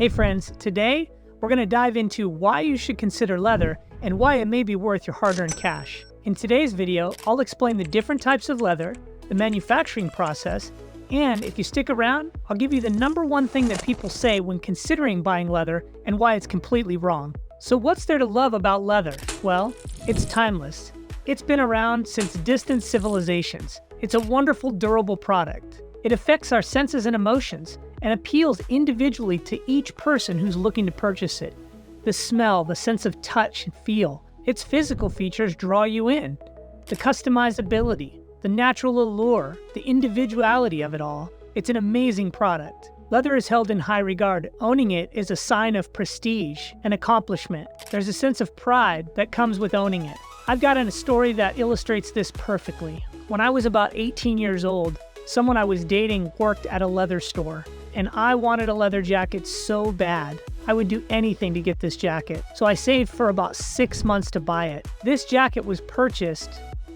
Hey friends, today we're going to dive into why you should consider leather and why it may be worth your hard-earned cash. In today's video, I'll explain the different types of leather, the manufacturing process, and if you stick around, I'll give you the #1 thing that people say when considering buying leather and why it's completely wrong. So what's there to love about leather? Well, it's timeless. It's been around since distant civilizations. It's a wonderful, durable product. It affects our senses and emotions and appeals individually to each person who's looking to purchase it. The smell, the sense of touch and feel, its physical features draw you in. The customizability, the natural allure, the individuality of it all. It's an amazing product. Leather is held in high regard. Owning it is a sign of prestige and accomplishment. There's a sense of pride that comes with owning it. I've got a story that illustrates this perfectly. When I was about 18 years old, someone I was dating worked at a leather store, and I wanted a leather jacket so bad. I would do anything to get this jacket, so I saved for about 6 months to buy it. This jacket was purchased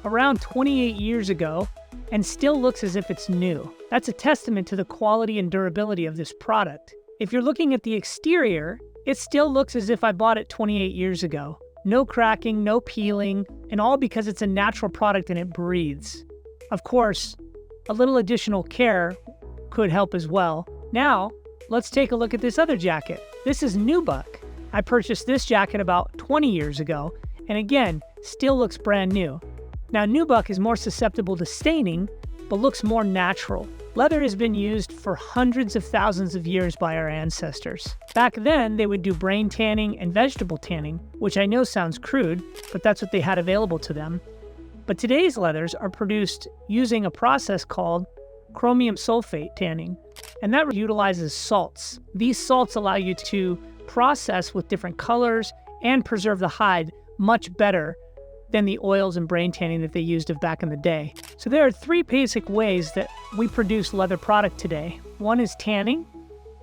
around 28 years ago and still looks as if it's new. That's a testament to the quality and durability of this product. If you're looking at the exterior, it still looks as if I bought it 28 years ago. No cracking, no peeling, and all because it's a natural product and it breathes. Of course, a little additional care could help as well. Now, let's take a look at this other jacket. This is Nubuck. I purchased this jacket about 20 years ago, and again, still looks brand new. Now, Nubuck is more susceptible to staining, but looks more natural. Leather has been used for hundreds of thousands of years by our ancestors. Back then, they would do brain tanning and vegetable tanning, which I know sounds crude, but that's what they had available to them. But today's leathers are produced using a process called chromium sulfate tanning, and that utilizes salts. These salts allow you to process with different colors and preserve the hide much better than the oils and brain tanning that they used of back in the day. So there are 3 basic ways that we produce leather product today. One is tanning,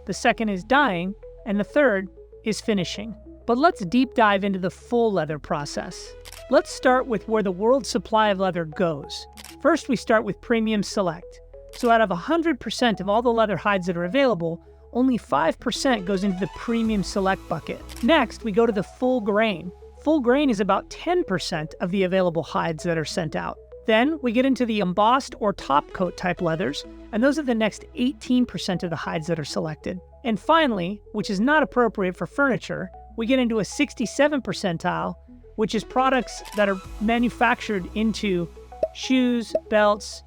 the second is dyeing, and the third is finishing. But let's deep dive into the full leather process. Let's start with where the world's supply of leather goes. First, we start with premium select. So out of 100% of all the leather hides that are available, only 5% goes into the premium select bucket. Next, we go to the full grain. Full grain is about 10% of the available hides that are sent out. Then we get into the embossed or top coat type leathers, and those are the next 18% of the hides that are selected. And finally, which is not appropriate for furniture, we get into a 67 percentile, which is products that are manufactured into shoes, belts,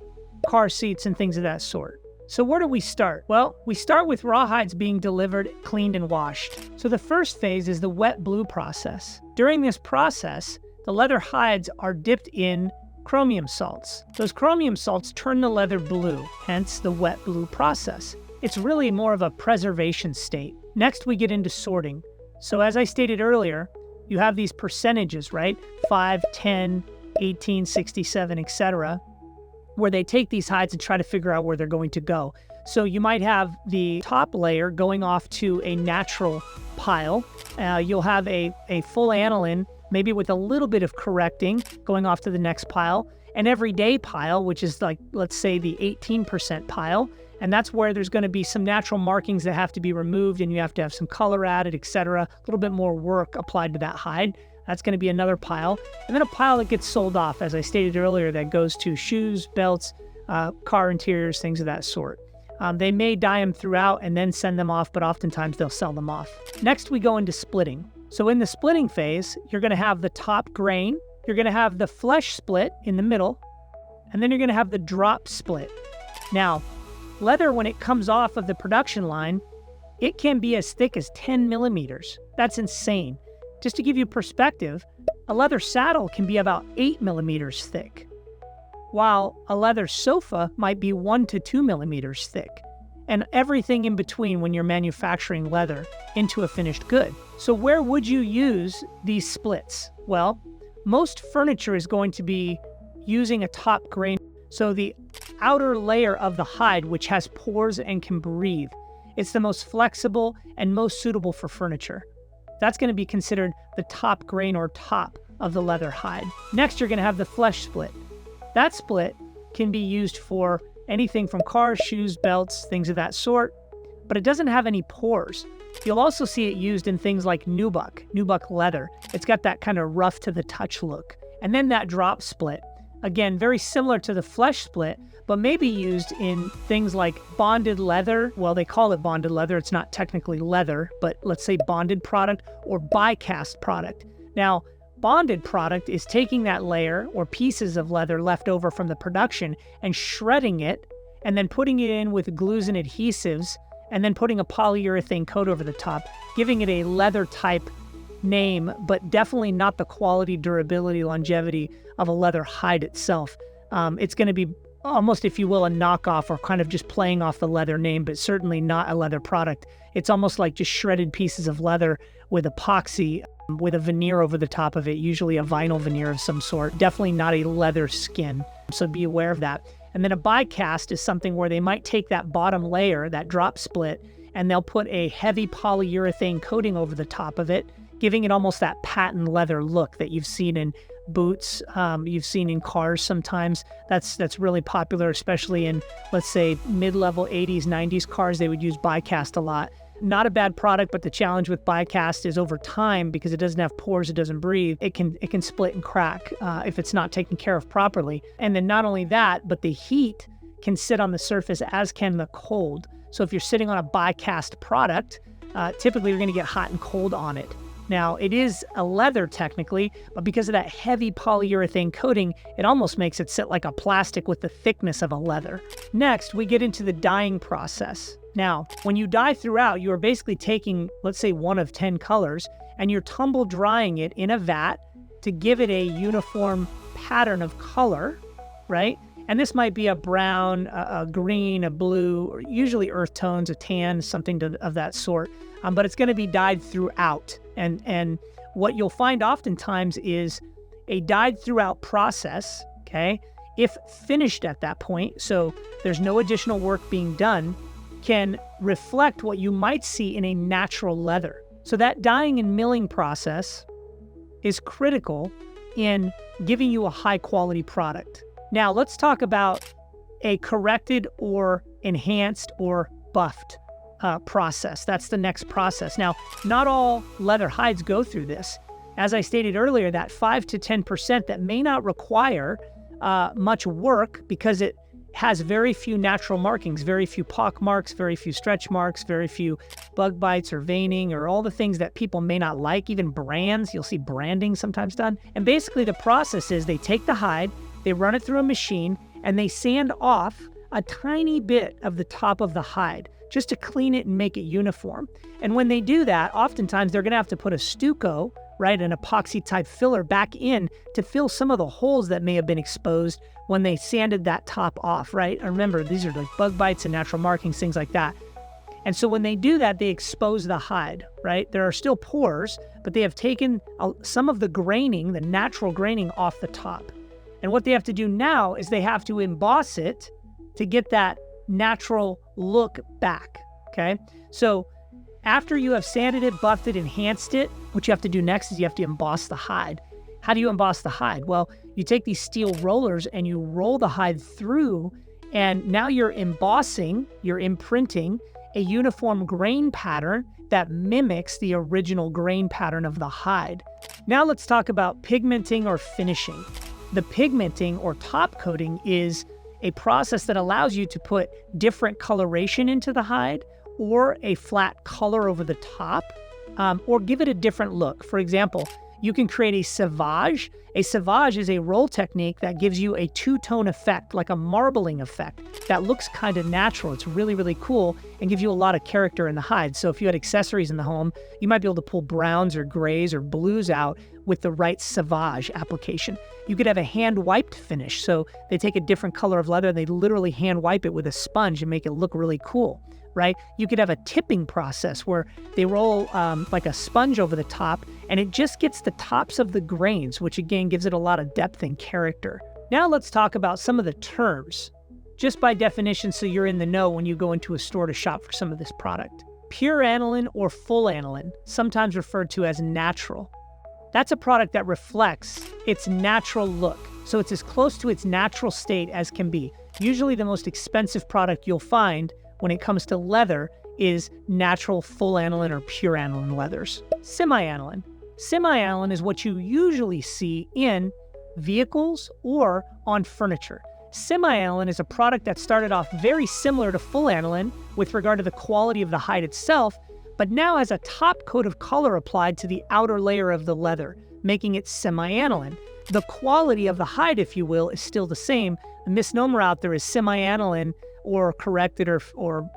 car seats, and things of that sort. So where do we start? Well, we start with raw hides being delivered, cleaned, and washed. So the first phase is the wet blue process. During this process, the leather hides are dipped in chromium salts. Those chromium salts turn the leather blue, hence the wet blue process. It's really more of a preservation state. Next, we get into sorting. So as I stated earlier, you have these percentages, right? 5, 10, 18, 67, etc., where they take these hides and try to figure out where they're going to go. So you might have the top layer going off to a natural pile. You'll have a full aniline, maybe with a little bit of correcting, going off to the next pile. An everyday pile, which is like, let's say the 18% pile. And that's where there's going to be some natural markings that have to be removed and you have to have some color added, etc. A little bit more work applied to that hide. That's going to be another pile. And then a pile that gets sold off, as I stated earlier, that goes to shoes, belts, car interiors, things of that sort. They may dye them throughout and then send them off, but oftentimes they'll sell them off. Next, we go into splitting. So in the splitting phase, you're going to have the top grain, you're going to have the flesh split in the middle, and then you're going to have the drop split. Now, leather, when it comes off of the production line, it can be as thick as 10 millimeters. That's insane. Just to give you perspective, a leather saddle can be about 8 millimeters thick, while a leather sofa might be 1 to 2 millimeters thick, and everything in between when you're manufacturing leather into a finished good. So where would you use these splits? Well, most furniture is going to be using a top grain, so the outer layer of the hide, which has pores and can breathe. It's the most flexible and most suitable for furniture. That's going to be considered the top grain or top of the leather hide. Next, you're going to have the flesh split. That split can be used for anything from cars, shoes, belts, things of that sort. but it doesn't have any pores. You'll also see it used in things like nubuck leather. It's got that kind of rough to the touch look. And then that drop split. Again, very similar to the flesh split, but maybe used in things like bonded leather. Well, they call it bonded leather. It's not technically leather, but let's say bonded product or die-cast product. Now, bonded product is taking that layer or pieces of leather left over from the production and shredding it and then putting it in with glues and adhesives and then putting a polyurethane coat over the top, giving it a leather type name, but definitely not the quality, durability, longevity of a leather hide itself. It's going to be almost, if you will, a knockoff or kind of just playing off the leather name, but certainly not a leather product. It's almost like just shredded pieces of leather with epoxy, with a veneer over the top of it, usually a vinyl veneer of some sort. Definitely not a leather skin, so be aware of that. And then a bi-cast is something where they might take that bottom layer, that drop split, and they'll put a heavy polyurethane coating over the top of it, giving it almost that patent leather look that you've seen in boots, you've seen in cars sometimes. That's really popular, especially in, let's say, mid-level 80s, 90s cars. They would use bi-cast a lot. Not a bad product, but the challenge with bi-cast is over time, because it doesn't have pores, it doesn't breathe, it can split and crack if it's not taken care of properly. And then not only that, but the heat can sit on the surface, as can the cold. So if you're sitting on a bi-cast product, typically you're going to get hot and cold on it. Now, it is a leather technically, but because of that heavy polyurethane coating, it almost makes it sit like a plastic with the thickness of a leather. Next, we get into the dyeing process. Now, when you dye throughout, you are basically taking, let's say, one of 10 colors, and you're tumble drying it in a vat to give it a uniform pattern of color, right? And this might be a brown, a green, a blue, or usually earth tones, a tan, something of that sort. But it's going to be dyed throughout. And what you'll find oftentimes is a dyed throughout process, okay, if finished at that point, so there's no additional work being done, can reflect what you might see in a natural leather. So that dyeing and milling process is critical in giving you a high quality product. Now let's talk about a corrected or enhanced or buffed process. That's the next process. Now, not all leather hides go through this. As I stated earlier, that 5 to 10% that may not require much work because it has very few natural markings, very few pock marks, very few stretch marks, very few bug bites or veining or all the things that people may not like, even brands. You'll see branding sometimes done. And basically the process is they take the hide, they run it through a machine, and they sand off a tiny bit of the top of the hide just to clean it and make it uniform. And when they do that, oftentimes they're gonna have to put a stucco, right, an epoxy type filler back in to fill some of the holes that may have been exposed when they sanded that top off, right? And remember, these are like bug bites and natural markings, things like that. And so when they do that, they expose the hide, right? There are still pores, but they have taken some of the graining, the natural graining off the top. And what they have to do now is they have to emboss it to get that natural look back, okay? So after you have sanded it, buffed it, enhanced it, what you have to do next is you have to emboss the hide. How do you emboss the hide? Well, you take these steel rollers and you roll the hide through, and now you're embossing, you're imprinting a uniform grain pattern that mimics the original grain pattern of the hide. Now let's talk about pigmenting or finishing. The pigmenting or top coating is a process that allows you to put different coloration into the hide or a flat color over the top, or give it a different look. For example, you can create a sevage. A sevage is a roll technique that gives you a two-tone effect, like a marbling effect, that looks kind of natural. It's really, really cool and gives you a lot of character in the hide. So if you had accessories in the home, you might be able to pull browns or grays or blues out with the right sevage application. You could have a hand-wiped finish. So they take a different color of leather and they literally hand-wipe it with a sponge and make it look really cool, right? You could have a tipping process where they roll like a sponge over the top and it just gets the tops of the grains, which again gives it a lot of depth and character. Now let's talk about some of the terms, just by definition so you're in the know when you go into a store to shop for some of this product. Pure aniline or full aniline, sometimes referred to as natural. That's a product that reflects its natural look. So it's as close to its natural state as can be. Usually the most expensive product you'll find when it comes to leather is natural full aniline or pure aniline leathers. SemiAnalin. SemiAnalin is what you usually see in vehicles or on furniture. SemiAnalin is a product that started off very similar to full aniline with regard to the quality of the hide itself, but now has a top coat of color applied to the outer layer of the leather, making it SemiAnalin. The quality of the hide, if you will, is still the same. The misnomer out there is SemiAnalin or corrected or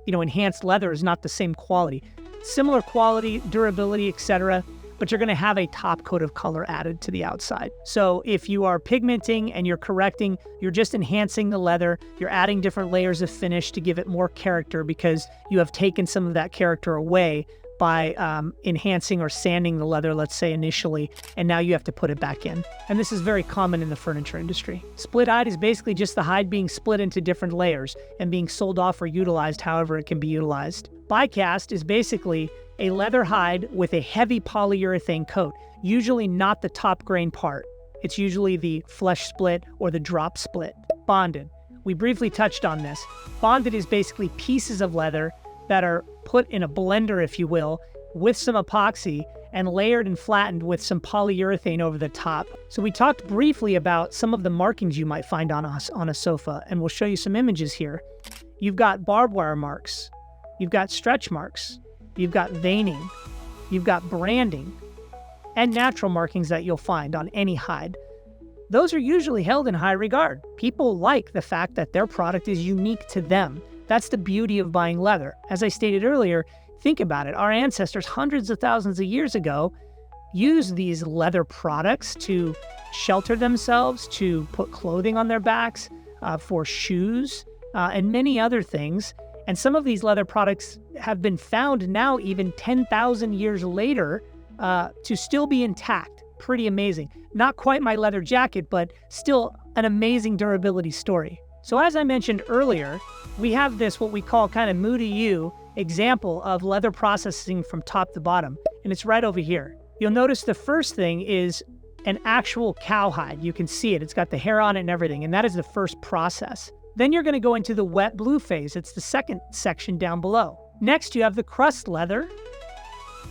enhanced leather is not the same quality. Similar quality, durability, etc., but you're going to have a top coat of color added to the outside. So if you are pigmenting and you're correcting, you're just enhancing the leather, you're adding different layers of finish to give it more character because you have taken some of that character away by enhancing or sanding the leather, let's say initially, and now you have to put it back in. And this is very common in the furniture industry. Split hide is basically just the hide being split into different layers and being sold off or utilized however it can be utilized. Bycast is basically a leather hide with a heavy polyurethane coat, usually not the top grain part. It's usually the flesh split or the drop split. Bonded. We briefly touched on this. Bonded is basically pieces of leather that are put in a blender, if you will, with some epoxy and layered and flattened with some polyurethane over the top. So we talked briefly about some of the markings you might find on a sofa, and we'll show you some images here. You've got barbed wire marks, you've got stretch marks, you've got veining, you've got branding, and natural markings that you'll find on any hide. Those are usually held in high regard. People like the fact that their product is unique to them. That's the beauty of buying leather. As I stated earlier, think about it. Our ancestors hundreds of thousands of years ago used these leather products to shelter themselves, to put clothing on their backs, for shoes, and many other things. And some of these leather products have been found now, even 10,000 years later, to still be intact. Pretty amazing. Not quite my leather jacket, but still an amazing durability story. So as I mentioned earlier, we have this, what we call kind of Moody U example of leather processing from top to bottom, and it's right over here. You'll notice the first thing is an actual cowhide. You can see it. It's got the hair on it and everything, and that is the first process. Then you're going to go into the wet blue phase. It's the second section down below. Next, you have the crust leather.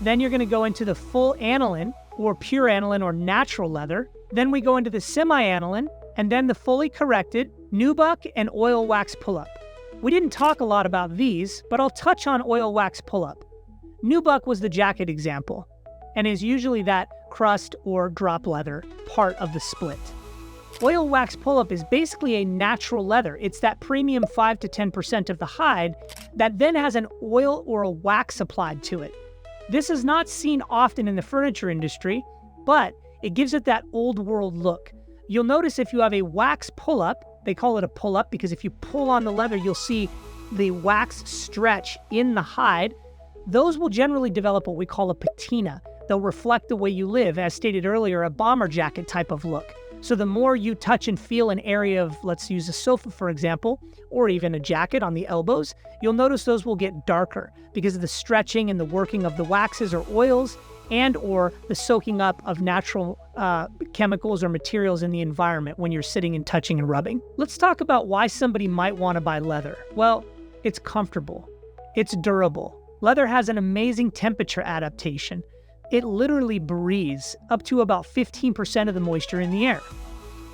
Then you're going to go into the full aniline or pure aniline or natural leather. Then we go into the semi-aniline, and then the fully corrected nubuck and oil wax pull-up. We didn't talk a lot about these, but I'll touch on oil wax pull-up. Nubuck was the jacket example, and is usually that crust or drop leather part of the split. Oil wax pull-up is basically a natural leather. It's that premium 5 to 10% of the hide that then has an oil or a wax applied to it. This is not seen often in the furniture industry, but it gives it that old world look. You'll notice if you have a wax pull-up, they call it a pull-up because if you pull on the leather, you'll see the wax stretch in the hide. Those will generally develop what we call a patina. They'll reflect the way you live, as stated earlier, a bomber jacket type of look. So the more you touch and feel an area of, let's use a sofa, for example, or even a jacket on the elbows, you'll notice those will get darker because of the stretching and the working of the waxes or oils and or the soaking up of natural chemicals or materials in the environment when you're sitting and touching and rubbing. Let's talk about why somebody might want to buy leather. Well, it's comfortable. It's durable. Leather has an amazing temperature adaptation. It literally breathes up to about 15% of the moisture in the air.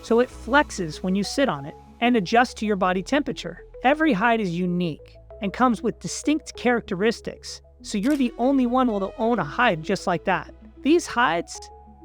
So it flexes when you sit on it and adjusts to your body temperature. Every hide is unique and comes with distinct characteristics. So you're the only one who will own a hide just like that. These hides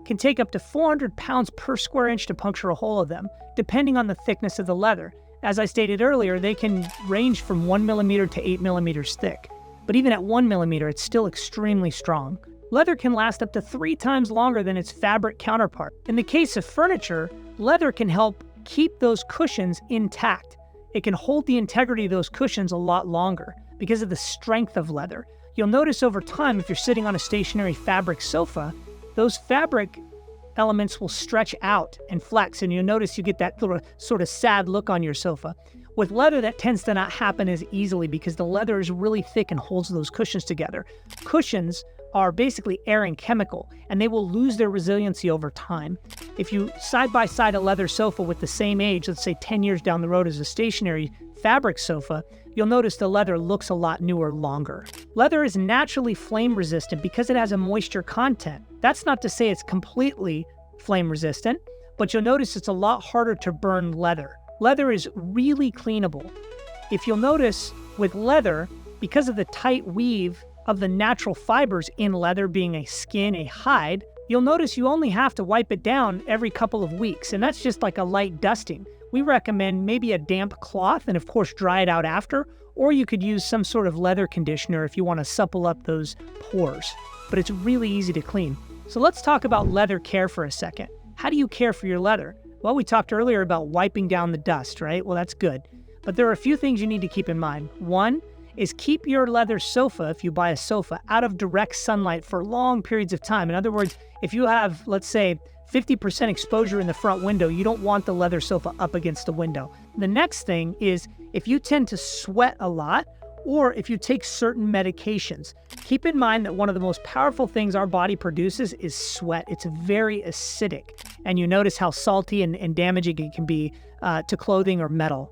can take up to 400 pounds per square inch to puncture a hole of them, depending on the thickness of the leather. As I stated earlier, they can range from 1 millimeter to 8 millimeters thick. But even at 1 millimeter, it's still extremely strong. Leather can last up to 3 times longer than its fabric counterpart. In the case of furniture, leather can help keep those cushions intact. It can hold the integrity of those cushions a lot longer because of the strength of leather. You'll notice over time, if you're sitting on a stationary fabric sofa, those fabric elements will stretch out and flex, and you'll notice you get that little sort of sad look on your sofa. With leather, that tends to not happen as easily because the leather is really thick and holds those cushions together. Cushions are basically air and chemical, and they will lose their resiliency over time. If you side by side a leather sofa with the same age, let's say 10 years down the road as a stationary fabric sofa, you'll notice the leather looks a lot newer longer. Leather is naturally flame resistant because it has a moisture content. That's not to say it's completely flame resistant, but you'll notice it's a lot harder to burn leather. Leather is really cleanable. If you'll notice with leather, because of the tight weave of the natural fibers in leather being a skin, a hide, you'll notice you only have to wipe it down every couple of weeks, and that's just like a light dusting. We recommend maybe a damp cloth and of course dry it out after, or you could use some sort of leather conditioner if you want to supple up those pores, but it's really easy to clean. So let's talk about leather care for a second. How do you care for your leather? Well, we talked earlier about wiping down the dust, right? Well, that's good. But there are a few things you need to keep in mind. One is keep your leather sofa, if you buy a sofa, out of direct sunlight for long periods of time. In other words, if you have, let's say, 50% exposure in the front window, you don't want the leather sofa up against the window. The next thing is if you tend to sweat a lot, or if you take certain medications, keep in mind that one of the most powerful things our body produces is sweat. It's very acidic, and you notice how salty and damaging it can be to clothing or metal,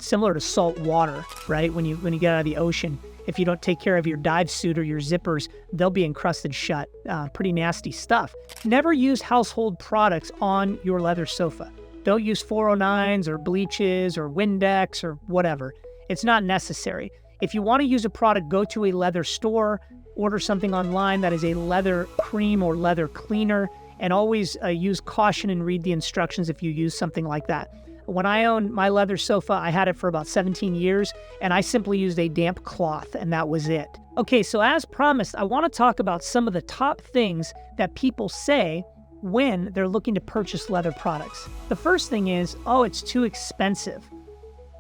similar to salt water, right? When you get out of the ocean, if you don't take care of your dive suit or your zippers, they'll be encrusted shut. Pretty nasty stuff. Never use household products on your leather sofa. Don't use 409s or bleaches or Windex or whatever. It's not necessary. If you want to use a product, go to a leather store, order something online that is a leather cream or leather cleaner, and always use caution and read the instructions if you use something like that. When I owned my leather sofa, I had it for about 17 years, and I simply used a damp cloth, and that was it. Okay, so as promised, I want to talk about some of the top things that people say when they're looking to purchase leather products. The first thing is, oh, it's too expensive.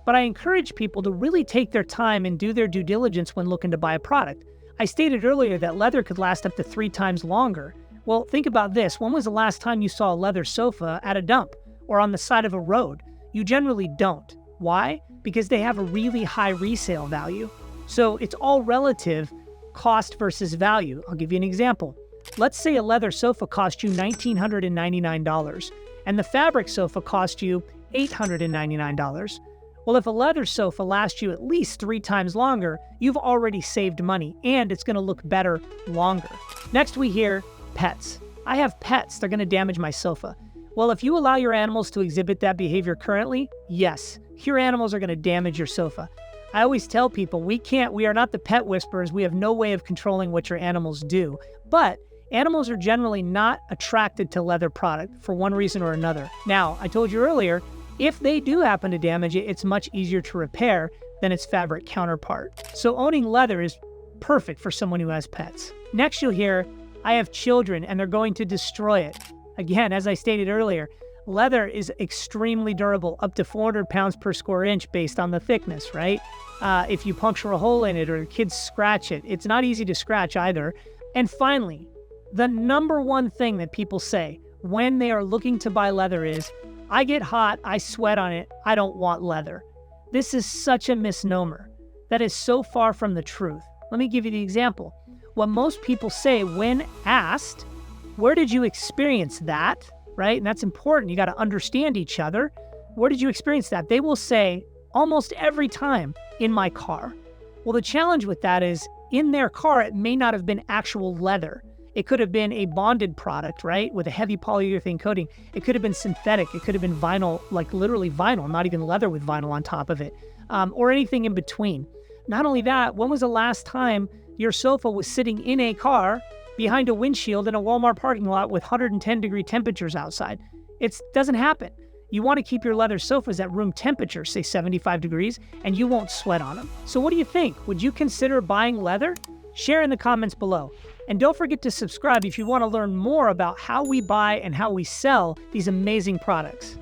But I encourage people to really take their time and do their due diligence when looking to buy a product. I stated earlier that leather could last up to 3 times longer. Well, think about this. When was the last time you saw a leather sofa at a dump or on the side of a road? You generally don't. Why? Because they have a really high resale value. So it's all relative, cost versus value. I'll give you an example. Let's say a leather sofa cost you $1,999 and the fabric sofa cost you $899. Well, if a leather sofa lasts you at least 3 times longer, you've already saved money and it's going to look better longer. Next, we hear pets. I have pets, they're going to damage my sofa. Well, if you allow your animals to exhibit that behavior currently, yes, your animals are going to damage your sofa. I always tell people we are not the pet whisperers. We have no way of controlling what your animals do. But animals are generally not attracted to leather product for one reason or another. Now, I told you earlier, if they do happen to damage it, it's much easier to repair than its fabric counterpart. So owning leather is perfect for someone who has pets. Next, you'll hear, I have children and they're going to destroy it. Again, as I stated earlier, leather is extremely durable, up to 400 pounds per square inch based on the thickness, right? If you puncture a hole in it or kids scratch it, it's not easy to scratch either. And finally, the number one thing that people say when they are looking to buy leather is, I get hot, I sweat on it, I don't want leather. This is such a misnomer. That is so far from the truth. Let me give you the example. What most people say when asked, where did you experience that, right? And that's important. You got to understand each other. Where did you experience that? They will say almost every time, in my car. Well, the challenge with that is in their car, it may not have been actual leather. It could have been a bonded product, right, with a heavy polyurethane coating. It could have been synthetic. It could have been vinyl, like literally vinyl, not even leather with vinyl on top of it, or anything in between. Not only that, when was the last time your sofa was sitting in a car behind a windshield in a Walmart parking lot with 110-degree temperatures outside? It doesn't happen. You want to keep your leather sofas at room temperature, say 75 degrees, and you won't sweat on them. So what do you think? Would you consider buying leather? Share in the comments below. And don't forget to subscribe if you want to learn more about how we buy and how we sell these amazing products.